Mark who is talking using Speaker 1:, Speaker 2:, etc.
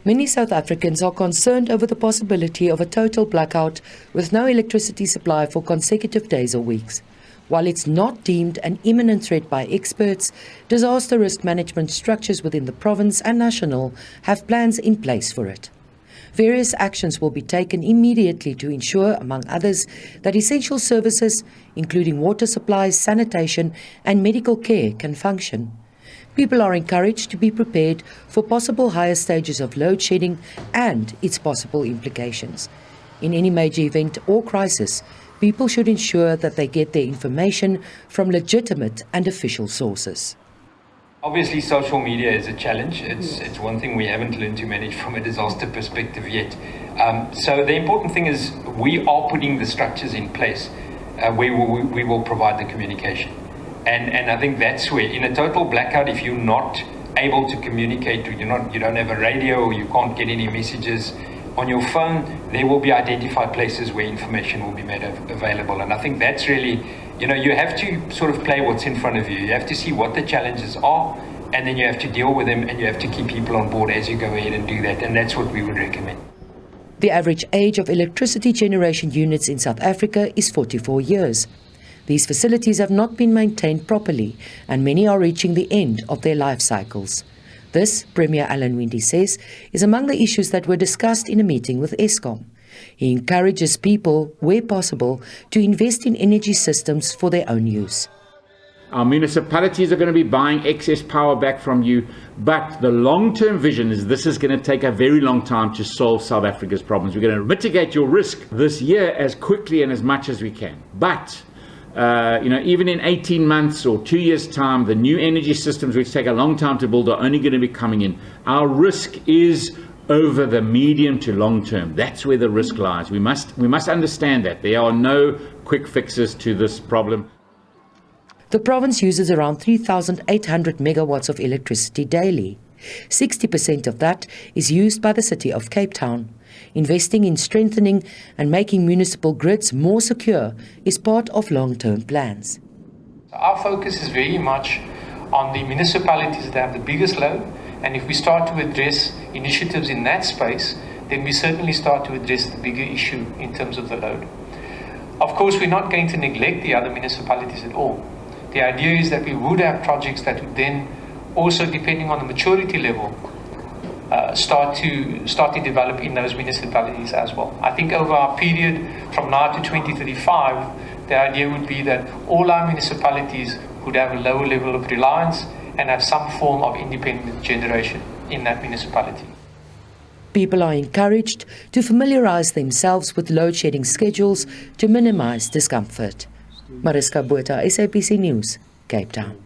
Speaker 1: Many South Africans are concerned over the possibility of a total blackout with no electricity supply for consecutive days or weeks. While it's not deemed an imminent threat by experts, disaster risk management structures within the province and national have plans in place for it. Various actions will be taken immediately to ensure, among others, that essential services, including water supplies, sanitation and medical care, can function. People are encouraged to be prepared for possible higher stages of load shedding and its possible implications. In any major event or crisis, people should ensure that they get their information from legitimate and official sources.
Speaker 2: Obviously, social media is a challenge. It's one thing we haven't learned to manage from a disaster perspective yet. So the important thing is we are putting the structures in place where we will provide the communication. And I think that's where, in a total blackout, if you're not able to communicate, or you don't have a radio, or you can't get any messages on your phone, there will be identified places where information will be made available. And I think that's really, you have to sort of play what's in front of you. You have to see what the challenges are, and then you have to deal with them, and you have to keep people on board as you go ahead and do that. And that's what we would recommend.
Speaker 1: The average age of electricity generation units in South Africa is 44 years. These facilities have not been maintained properly, and many are reaching the end of their life cycles. This, Premier Alan Winde says, is among the issues that were discussed in a meeting with Eskom. He encourages people, where possible, to invest in energy systems for their own use.
Speaker 3: Our municipalities are going to be buying excess power back from you, but the long-term vision is this is going to take a very long time to solve South Africa's problems. We're going to mitigate your risk this year as quickly and as much as we can. But even in 18 months or 2 years' time, the new energy systems, which take a long time to build, are only going to be coming in. Our risk is over the medium to long term. That's where the risk lies. We must understand that. There are no quick fixes to this problem.
Speaker 1: The province uses around 3,800 megawatts of electricity daily. 60% of that is used by the city of Cape Town. Investing in strengthening and making municipal grids more secure is part of long-term plans.
Speaker 4: Our focus is very much on the municipalities that have the biggest load, and if we start to address initiatives in that space, then we certainly start to address the bigger issue in terms of the load. Of course, we're not going to neglect the other municipalities at all. The idea is that we would have projects that would then also, depending on the maturity level, start to develop in those municipalities as well. I think over our period from now to 2035, the idea would be that all our municipalities would have a lower level of reliance and have some form of independent generation in that municipality.
Speaker 1: People are encouraged to familiarize themselves with load shedding schedules to minimize discomfort. Mariska Botha, SABC News, Cape Town.